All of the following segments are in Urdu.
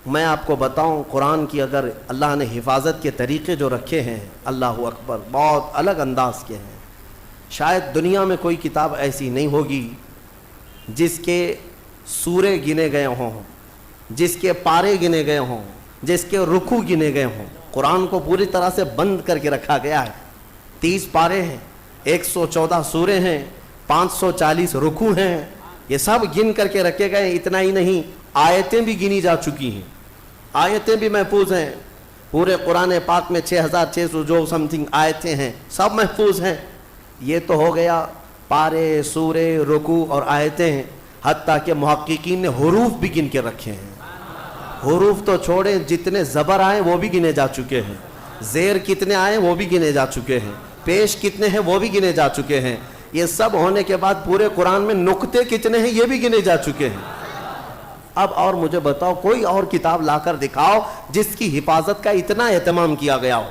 میں آپ کو بتاؤں قرآن کی اگر اللہ نے حفاظت کے طریقے جو رکھے ہیں، اللہ اکبر، بہت الگ انداز کے ہیں۔ شاید دنیا میں کوئی کتاب ایسی نہیں ہوگی جس کے سورے گنے گئے ہوں، جس کے پارے گنے گئے ہوں، جس کے رکوع گنے گئے ہوں۔ قرآن کو پوری طرح سے بند کر کے رکھا گیا ہے۔ 30 پارے ہیں، 114 سورے ہیں، 540 رکوع ہیں، یہ سب گن کر کے رکھے گئے۔ اتنا ہی نہیں، آیتیں بھی گنی جا چکی ہیں، آیتیں بھی محفوظ ہیں۔ پورے قرآن پاک میں 6600 جو سمتھنگ آیتیں ہیں، سب محفوظ ہیں۔ یہ تو ہو گیا پارے، سورے، رکوع اور آیتیں ہیں۔ حتیٰ کہ محققین نے حروف بھی گن کے رکھے ہیں۔ حروف تو چھوڑیں، جتنے زبر آئے وہ بھی گنے جا چکے ہیں، زیر کتنے آئے وہ بھی گنے جا چکے ہیں، پیش کتنے ہیں وہ بھی گنے جا چکے ہیں۔ یہ سب ہونے کے بعد پورے قرآن میں نقطے کتنے ہیں یہ بھی گنے جا چکے ہیں۔ اب اور مجھے بتاؤ، کوئی اور کتاب لا کر دکھاؤ جس کی حفاظت کا اتنا اہتمام کیا گیا ہو۔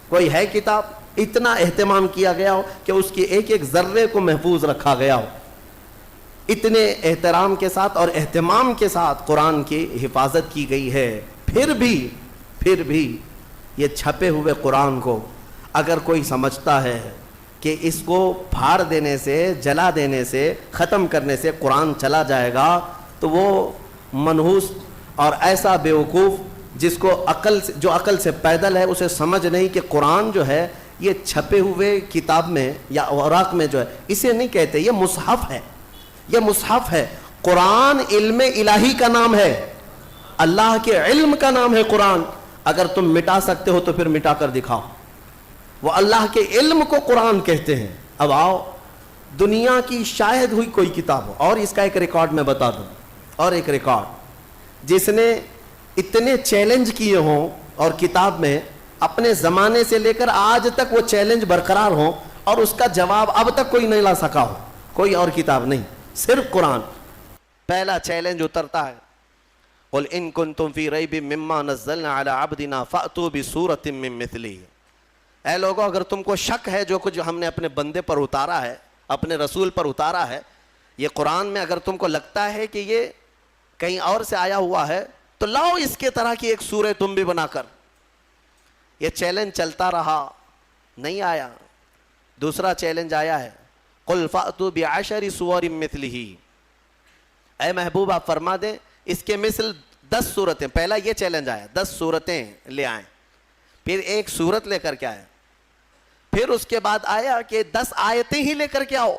کوئی ہے کتاب اتنا اہتمام کیا گیا ہو کہ اس کی ایک ایک ذرے کو محفوظ رکھا گیا ہو؟ اتنے احترام کے ساتھ اور اہتمام کے ساتھ قرآن کی حفاظت کی گئی ہے۔ پھر بھی یہ چھپے ہوئے قرآن کو اگر کوئی سمجھتا ہے کہ اس کو پھاڑ دینے سے، جلا دینے سے، ختم کرنے سے قرآن چلا جائے گا، تو وہ منحوس اور ایسا بیوقوف جس کو جو عقل سے پیدل ہے، اسے سمجھ نہیں کہ قرآن جو ہے یہ چھپے ہوئے کتاب میں یا اوراق میں جو ہے، اسے نہیں کہتے، یہ مصحف ہے۔ یہ مصحف ہے۔ قرآن علم الہی کا نام ہے، اللہ کے علم کا نام ہے قرآن۔ اگر تم مٹا سکتے ہو تو پھر مٹا کر دکھاؤ۔ وہ اللہ کے علم کو قرآن کہتے ہیں۔ اب آؤ، دنیا کی شاید ہوئی کوئی کتاب ہو، اور اس کا ایک ریکارڈ میں بتا دوں، اور ایک ریکارڈ جس نے اتنے چیلنج کیے ہوں اور کتاب میں اپنے زمانے سے لے کر آج تک وہ چیلنج برقرار ہوں اور اس کا جواب اب تک کوئی نہیں لا سکا ہو، کوئی اور کتاب نہیں، صرف قرآن۔ پہلا چیلنج اترتا ہے، قُلْ إِن كُنتُمْ فِي رَيْبٍ مِّمَّا نَزَّلْنَا عَلَىٰ عَبْدِنَا فَأْتُوا بِسُورَةٍ مِّن مِّثْلِهِ۔ اے لوگوں، اگر تم کو شک ہے جو کچھ ہم نے اپنے بندے پر اتارا ہے، اپنے رسول پر اتارا ہے، یہ قرآن میں اگر تم کو لگتا ہے کہ یہ کہیں اور سے آیا ہوا ہے، تو لاؤ اس کے طرح کی ایک سورہ تم بھی بنا کر۔ یہ چیلنج چلتا رہا، نہیں آیا۔ دوسرا چیلنج آیا ہے، قُلْ فَأْتُوا بِعَشَرِ سُوَرٍ مِّثْلِهِ۔ اے محبوب آپ فرما دیں اس کے مثل 10 سورتیں۔ پہلا یہ چیلنج آیا، 10 سورتیں لے آئیں، پھر ایک سورت لے کر کے آئے، پھر اس کے بعد آیا کہ 10 آیتیں ہی لے کر کے آؤ۔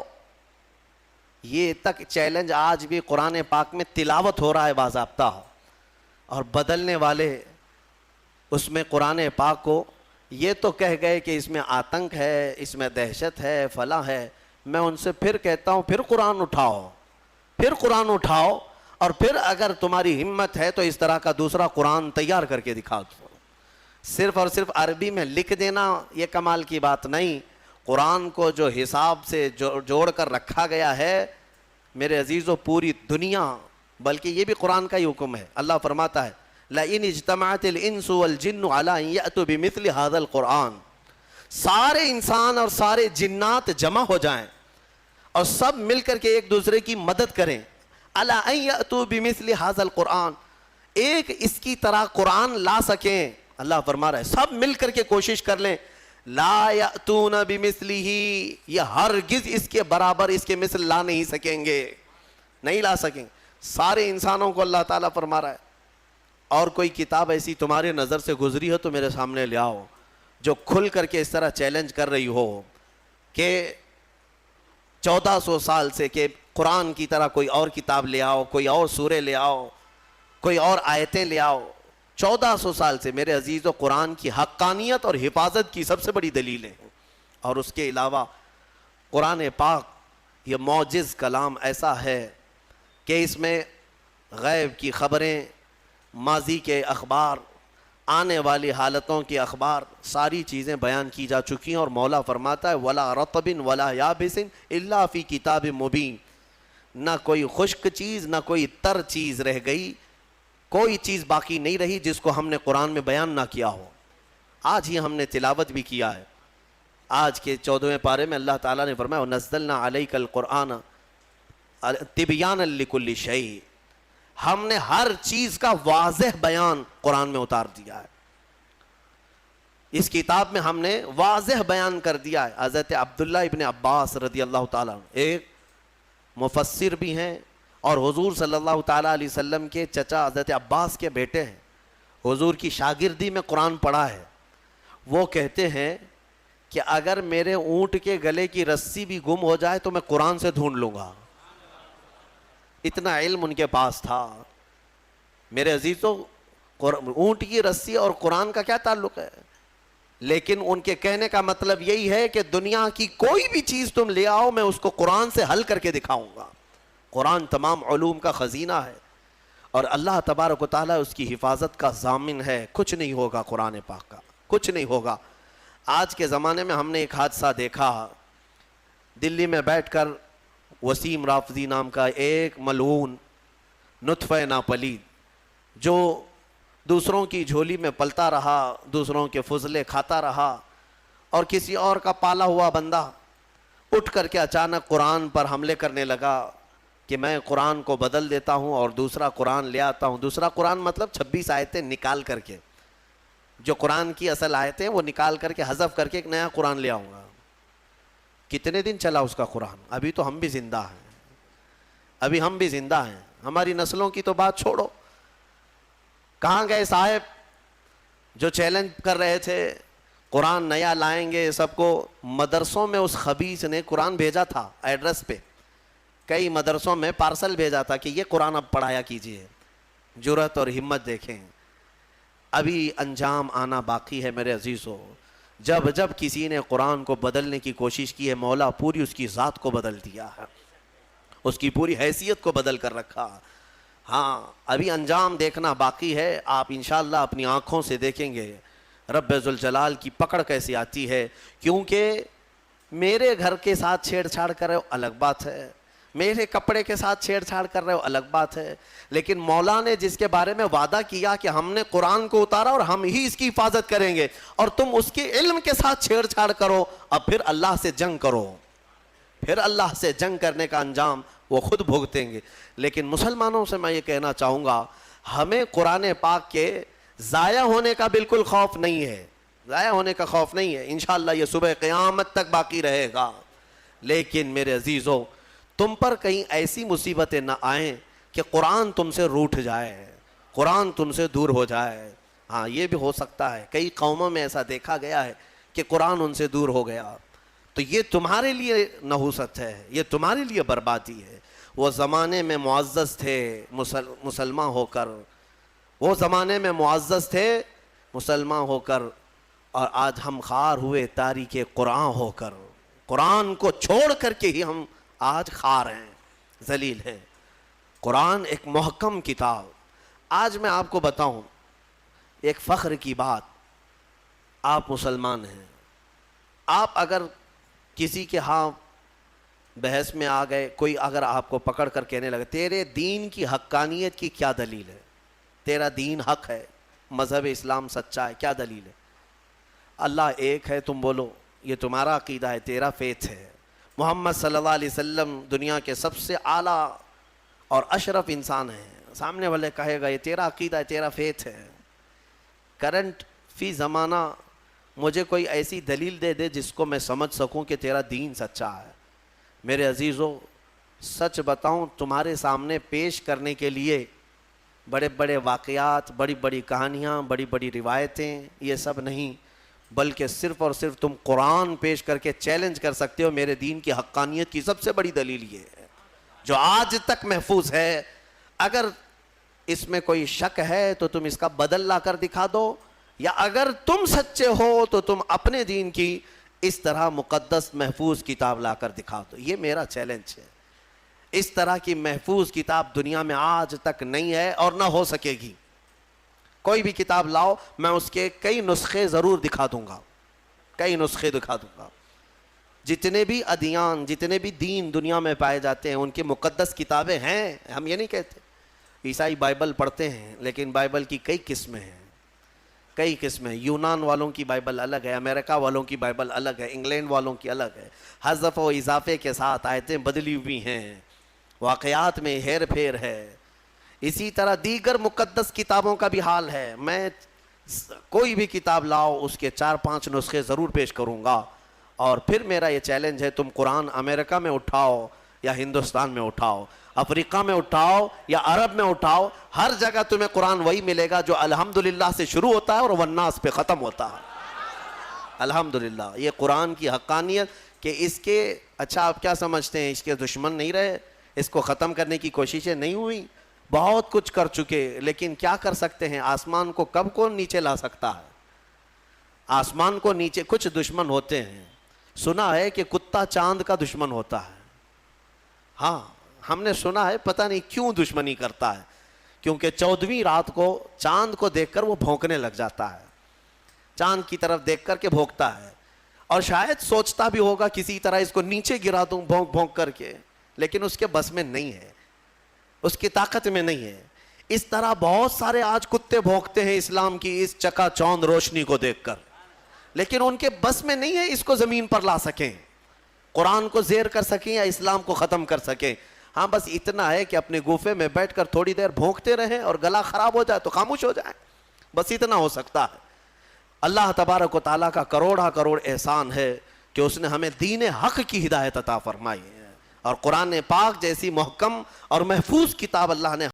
یہ تک چیلنج آج بھی قرآن پاک میں تلاوت ہو رہا ہے باضابطہ، اور بدلنے والے اس میں قرآن پاک کو یہ تو کہہ گئے کہ اس میں آتنک ہے، اس میں دہشت ہے، فلاں ہے۔ میں ان سے پھر کہتا ہوں، پھر قرآن اٹھاؤ، پھر قرآن اٹھاؤ، اور پھر اگر تمہاری ہمت ہے تو اس طرح کا دوسرا قرآن تیار کر کے دکھا دو۔ صرف اور صرف عربی میں لکھ دینا یہ کمال کی بات نہیں۔ قرآن کو جو حساب سے جوڑ کر رکھا گیا ہے میرے عزیزو، پوری دنیا، بلکہ یہ بھی قرآن کا ہی حکم ہے۔ اللہ فرماتا ہے لَإِنِ اجْتَمَعَتِ الْإِنسُ وَالْجِنُّ عَلَىٰ أَن يَأْتُوا بِمِثْلِ هَٰذَا الْقُرْآنِ، سارے انسان اور سارے جنات جمع ہو جائیں اور سب مل کر کے ایک دوسرے کی مدد کریں، عَلَىٰ أَن يَأْتُوا بِمِثْلِ هَٰذَا الْقُرْآنِ، ایک اس کی طرح قرآن لا سکیں۔ اللہ فرما رہا ہے سب مل کر کے کوشش کر لیں۔ لا یأتون بمثلہ، یہ ہرگز اس کے برابر، اس کے مثل لا نہیں سکیں گے، نہیں لا سکیں۔ سارے انسانوں کو اللہ تعالیٰ فرما رہا ہے، اور کوئی کتاب ایسی تمہارے نظر سے گزری ہو تو میرے سامنے لے آؤ، جو کھل کر کے اس طرح چیلنج کر رہی ہو کہ 1400 سال سے کہ قرآن کی طرح کوئی اور کتاب لے آؤ، کوئی اور سورے لے آؤ، کوئی اور آیتیں لے آؤ۔ 1400 سال سے میرے عزیز و قرآن کی حقانیت اور حفاظت کی سب سے بڑی دلیلیں ہیں۔ اور اس کے علاوہ قرآن پاک یہ معجز کلام ایسا ہے کہ اس میں غیب کی خبریں، ماضی کے اخبار، آنے والی حالتوں کی اخبار، ساری چیزیں بیان کی جا چکی ہیں۔ اور مولا فرماتا ہے وَلَا رَطْبٍ وَلَا يَابِسٍ إِلَّا فِي كِتَابٍ مُبِينٍ، نہ کوئی خشک چیز نہ کوئی تر چیز رہ گئی، کوئی چیز باقی نہیں رہی جس کو ہم نے قرآن میں بیان نہ کیا ہو۔ آج ہی ہم نے تلاوت بھی کیا ہے، آج کے 14ویں پارے میں اللہ تعالیٰ نے فرمایا وَنَزَّلْنَا عَلَيْكَ الْقُرْآنَ تِبْيَانًا لِكُلِّ شَيْءٍ، ہم نے ہر چیز کا واضح بیان قرآن میں اتار دیا ہے. اس کتاب میں ہم نے واضح بیان کر دیا ہے. حضرت عبداللہ ابن عباس رضی اللہ تعالیٰ ایک مفسر بھی ہیں اور حضور صلی اللہ تعالیٰ علیہ وسلم کے چچا حضرت عباس کے بیٹے ہیں. حضور کی شاگردی میں قرآن پڑھا ہے. وہ کہتے ہیں کہ اگر میرے اونٹ کے گلے کی رسی بھی گم ہو جائے تو میں قرآن سے ڈھونڈ لوں گا. اتنا علم ان کے پاس تھا. میرے عزیزو، اونٹ کی رسی اور قرآن کا کیا تعلق ہے؟ لیکن ان کے کہنے کا مطلب یہی ہے کہ دنیا کی کوئی بھی چیز تم لے آؤ، میں اس کو قرآن سے حل کر کے دکھاؤں گا. قرآن تمام علوم کا خزینہ ہے اور اللہ تبارک و تعالیٰ اس کی حفاظت کا ضامن ہے. کچھ نہیں ہوگا قرآن پاک کا، کچھ نہیں ہوگا. آج کے زمانے میں ہم نے ایک حادثہ دیکھا. دلی میں بیٹھ کر وسیم رافضی نام کا ایک ملعون نطفہ ناپلید جو دوسروں کی جھولی میں پلتا رہا، دوسروں کے فضلے کھاتا رہا، اور کسی اور کا پالا ہوا بندہ اٹھ کر کے اچانک قرآن پر حملے کرنے لگا کہ میں قرآن کو بدل دیتا ہوں اور دوسرا قرآن لے آتا ہوں. دوسرا قرآن مطلب 26 آیتیں نکال کر کے، جو قرآن کی اصل آیتیں وہ نکال کر کے حذف کر کے ایک نیا قرآن لے آؤں گا. کتنے دن چلا اس کا قرآن؟ ابھی تو ہم بھی زندہ ہیں، ابھی ہم بھی زندہ ہیں. ہماری نسلوں کی تو بات چھوڑو. کہاں گئے صاحب جو چیلنج کر رہے تھے قرآن نیا لائیں گے سب کو؟ مدرسوں میں اس خبیث نے قرآن بھیجا تھا ایڈریس پہ. کئی مدرسوں میں پارسل بھیجا تھا کہ یہ قرآن اب پڑھایا کیجئے. جرأت اور ہمت دیکھیں. ابھی انجام آنا باقی ہے میرے عزیزو. جب جب کسی نے قرآن کو بدلنے کی کوشش کی ہے، مولا پوری اس کی ذات کو بدل دیا ہے، اس کی پوری حیثیت کو بدل کر رکھا. ہاں ابھی انجام دیکھنا باقی ہے. آپ انشاءاللہ اپنی آنکھوں سے دیکھیں گے رب ذوالجلال کی پکڑ کیسی آتی ہے. کیونکہ میرے گھر کے ساتھ چھیڑ چھاڑ کر رہے ہو الگ بات ہے، میرے کپڑے کے ساتھ چھیڑ چھاڑ کر رہے ہو الگ بات ہے، لیکن مولا نے جس کے بارے میں وعدہ کیا کہ ہم نے قرآن کو اتارا اور ہم ہی اس کی حفاظت کریں گے، اور تم اس کے علم کے ساتھ چھیڑ چھاڑ کرو، اب پھر اللہ سے جنگ کرو. پھر اللہ سے جنگ کرنے کا انجام وہ خود بھگتیں گے. لیکن مسلمانوں سے میں یہ کہنا چاہوں گا، ہمیں قرآن پاک کے ضائع ہونے کا بالکل خوف نہیں ہے، ضائع ہونے کا خوف نہیں ہے. انشاءاللہ یہ صبح قیامت تک باقی رہے گا. لیکن میرے عزیزو، تم پر کہیں ایسی مصیبتیں نہ آئیں کہ قرآن تم سے روٹھ جائے، قرآن تم سے دور ہو جائے. ہاں یہ بھی ہو سکتا ہے. کئی قوموں میں ایسا دیکھا گیا ہے کہ قرآن ان سے دور ہو گیا. تو یہ تمہارے لیے نحوست ہے، یہ تمہارے لیے بربادی ہے. وہ زمانے میں معزز تھے مسلمان ہو کر، وہ زمانے میں معزز تھے مسلمان ہو کر، اور آج ہم خوار ہوئے تاریک قرآن ہو کر. قرآن کو چھوڑ کر کے ہی ہم آج خوار ہیں، ذلیل ہیں. قرآن ایک محکم کتاب. آج میں آپ کو بتاؤں ایک فخر کی بات. آپ مسلمان ہیں، آپ اگر کسی کے ہاں بحث میں آ گئے، کوئی اگر آپ کو پکڑ کر کہنے لگے تیرے دین کی حقانیت کی کیا دلیل ہے، تیرا دین حق ہے، مذہب اسلام سچا ہے، کیا دلیل ہے؟ اللہ ایک ہے تم بولو، یہ تمہارا عقیدہ ہے، تیرا فیتھ ہے. محمد صلی اللہ علیہ وسلم دنیا کے سب سے اعلیٰ اور اشرف انسان ہیں. سامنے والے کہے گا یہ تیرا عقیدہ ہے، تیرا فیتھ ہے. کرنٹ فی زمانہ مجھے کوئی ایسی دلیل دے دے جس کو میں سمجھ سکوں کہ تیرا دین سچا ہے. میرے عزیزو، سچ بتاؤں تمہارے سامنے پیش کرنے کے لیے بڑے بڑے واقعات، بڑی بڑی کہانیاں، بڑی بڑی روایتیں، یہ سب نہیں، بلکہ صرف اور صرف تم قرآن پیش کر کے چیلنج کر سکتے ہو میرے دین کی حقانیت کی. سب سے بڑی دلیل یہ ہے جو آج تک محفوظ ہے. اگر اس میں کوئی شک ہے تو تم اس کا بدل لا کر دکھا دو، یا اگر تم سچے ہو تو تم اپنے دین کی اس طرح مقدس محفوظ کتاب لا کر دکھا دو. یہ میرا چیلنج ہے. اس طرح کی محفوظ کتاب دنیا میں آج تک نہیں ہے اور نہ ہو سکے گی. کوئی بھی کتاب لاؤ، میں اس کے کئی نسخے ضرور دکھا دوں گا، کئی نسخے دکھا دوں گا. جتنے بھی ادیان، جتنے بھی دین دنیا میں پائے جاتے ہیں ان کی مقدس کتابیں ہیں. ہم یہ نہیں کہتے. عیسائی بائبل پڑھتے ہیں لیکن بائبل کی کئی قسمیں ہیں، کئی قسمیں. یونان والوں کی بائبل الگ ہے، امریکہ والوں کی بائبل الگ ہے، انگلینڈ والوں کی الگ ہے. حذف و اضافے کے ساتھ آیتیں بدلی ہوئی ہیں، واقعات میں ہیر پھیر ہے. اسی طرح دیگر مقدس کتابوں کا بھی حال ہے. میں کوئی بھی کتاب لاؤ اس کے 4-5 نسخے ضرور پیش کروں گا, اور پھر میرا یہ چیلنج ہے تم قرآن امریکہ میں اٹھاؤ یا ہندوستان میں اٹھاؤ, افریقہ میں اٹھاؤ یا عرب میں اٹھاؤ, ہر جگہ تمہیں قرآن وہی ملے گا جو الحمدللہ سے شروع ہوتا ہے اور والناس پہ ختم ہوتا ہے. الحمدللہ. یہ قرآن کی حقانیت کہ اس کے, اچھا آپ کیا سمجھتے ہیں اس کے دشمن نہیں رہے, اس کو ختم کرنے کی کوششیں نہیں ہوئی؟ بہت کچھ کر چکے, لیکن کیا کر سکتے ہیں؟ آسمان کو کب کون نیچے لا سکتا ہے؟ آسمان کو نیچے کچھ دشمن ہوتے ہیں. سنا ہے کہ کتا چاند کا دشمن ہوتا ہے. ہاں ہم نے سنا ہے, پتہ نہیں کیوں دشمنی کرتا ہے, کیونکہ 14ویں رات کو چاند کو دیکھ کر وہ بھونکنے لگ جاتا ہے, چاند کی طرف دیکھ کر کے بھونکتا ہے, اور شاید سوچتا بھی ہوگا کسی طرح اس کو نیچے گرا دوں بھونک بھونک کر کے, لیکن اس کے بس میں نہیں ہے, اس کی طاقت میں نہیں ہے. اس طرح بہت سارے آج کتے بھونکتے ہیں اسلام کی اس چکا چوند روشنی کو دیکھ کر, لیکن ان کے بس میں نہیں ہے اس کو زمین پر لا سکیں, قرآن کو زیر کر سکیں یا اسلام کو ختم کر سکیں. ہاں بس اتنا ہے کہ اپنے گوفے میں بیٹھ کر تھوڑی دیر بھونکتے رہیں, اور گلا خراب ہو جائے تو خاموش ہو جائیں, بس اتنا ہو سکتا ہے. اللہ تبارک و تعالیٰ کا کروڑا کروڑ احسان ہے کہ اس نے ہمیں دین حق کی ہدایت عطا فرمائی ہے, اور قرآن پاک جیسی محکم اور محفوظ کتاب اللہ نے